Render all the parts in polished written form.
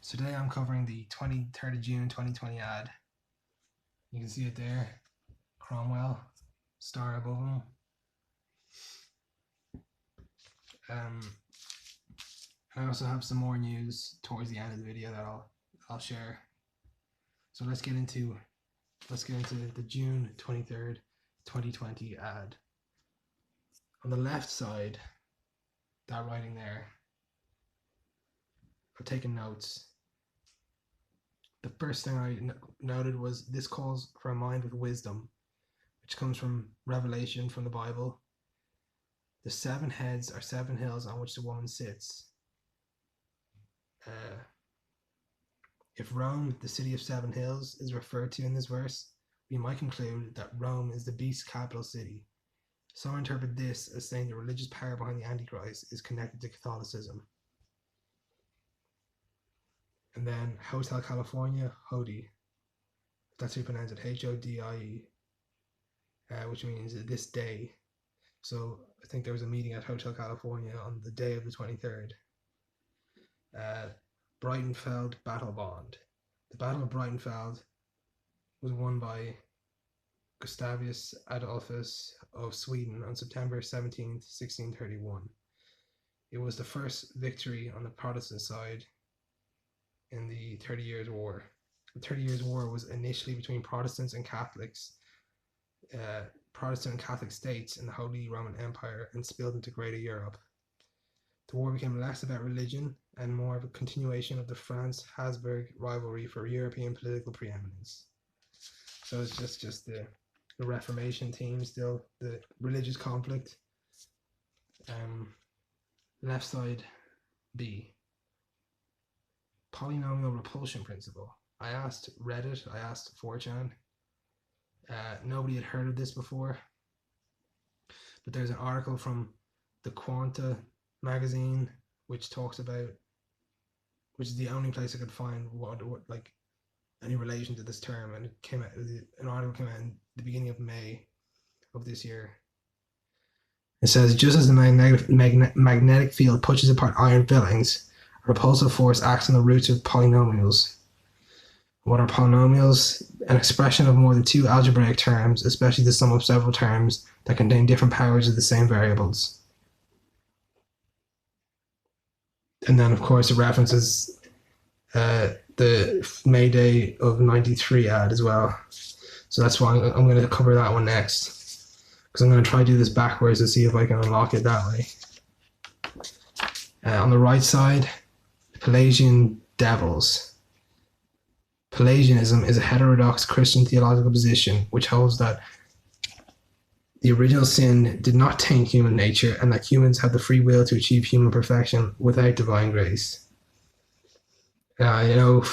So today I'm covering the 23rd of June 2020 ad. You can see it there, Cromwell, star above him. I also have some more news towards the end of the video that I'll share. So let's get into the June 23rd, 2020 ad. On the left side, that writing there, I've taken notes. The first thing I noted was, this calls for a mind with wisdom, which comes from Revelation from the Bible. The 7 heads are 7 hills on which the woman sits. If Rome, the city of 7 hills, is referred to in this verse, we might conclude that Rome is the beast's capital city. Some interpret this as saying the religious power behind the Antichrist is connected to Catholicism. And then Hotel California, Hody. That's how you pronounce it, Hodie, which means this day. So I think there was a meeting at Hotel California on the day of the 23rd. Breitenfeld Battle Bond. The Battle of Breitenfeld was won by Gustavus Adolphus of Sweden on September 17th, 1631. It was the first victory on the Protestant side in the 30 Years' War. The 30 Years' War was initially between Protestants and Catholics, Protestant and Catholic states in the Holy Roman Empire, and spilled into Greater Europe. The war became less about religion and more of a continuation of the France-Habsburg rivalry for European political preeminence. So it's just the Reformation theme still, the religious conflict. Left side B. Polynomial repulsion principle. I asked Reddit, I asked 4chan. Nobody had heard of this before, but there's an article from the Quanta magazine which is the only place I could find what like any relation to this term, and it came out, an article came out in the beginning of May of this year. It says, just as the magnetic field pushes apart iron fillings, a repulsive force acts on the roots of polynomials. What are polynomials? An expression of more than 2 algebraic terms, especially the sum of several terms that contain different powers of the same variables. And then, of course, it references the MayDay of 93 ad as well. So that's why I'm going to cover that one next, because I'm going to try to do this backwards to see if I can unlock it that way. On the right side, Pelagian devils. Pelagianism is a heterodox Christian theological position which holds that the original sin did not taint human nature, and that humans have the free will to achieve human perfection without divine grace. I know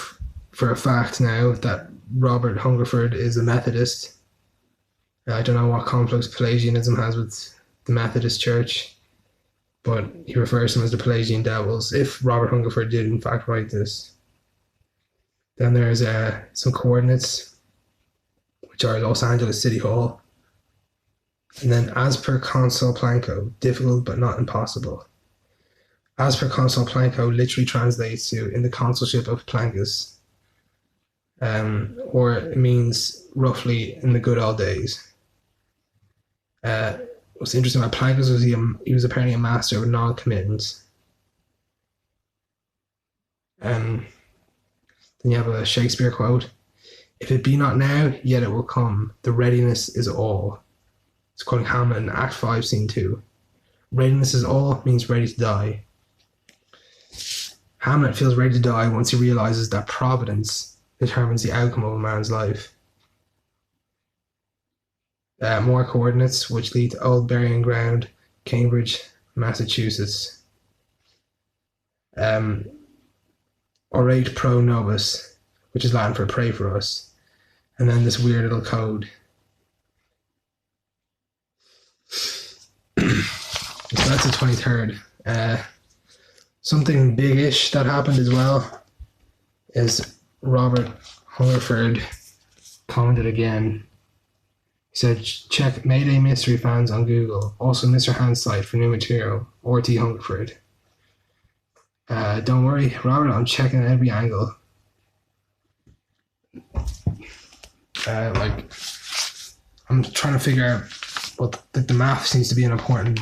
for a fact now that Robert Hungerford is a Methodist. I don't know what conflicts Pelagianism has with the Methodist Church, but he refers to them as the Pelagian devils, if Robert Hungerford did in fact write this. Then there's some coordinates, which are Los Angeles City Hall. And then, as per Consul Planco, difficult but not impossible. As per Consul Planco literally translates to in the consulship of Plancus, or it means roughly in the good old days. What's interesting about Plancus was he was apparently a master of non-committance. Then you have a Shakespeare quote: "If it be not now, yet it will come. The readiness is all." It's quoting Hamlet in Act 5, Scene 2. Readiness is all means ready to die. Hamlet feels ready to die once he realizes that providence determines the outcome of a man's life. More coordinates, which lead to Old Burying Ground, Cambridge, Massachusetts. Orate pro nobis, which is Latin for pray for us. And then this weird little code. So that's the 23rd. Something big-ish that happened as well is Robert Hungerford commented again. He said, check MayDay Mystery fans on Google. Also Mr. Hand's site for new material. RT Hungerford. Don't worry, Robert, I'm checking every angle. Like, I'm trying to figure out what the math seems to be an important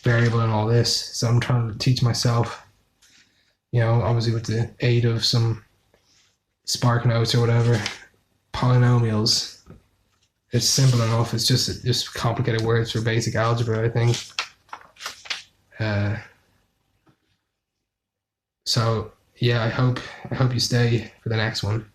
variable in all this. So I'm trying to teach myself, obviously with the aid of some Spark Notes or whatever, polynomials. It's simple enough. It's just complicated words for basic algebra, I think. So yeah, I hope you stay for the next one.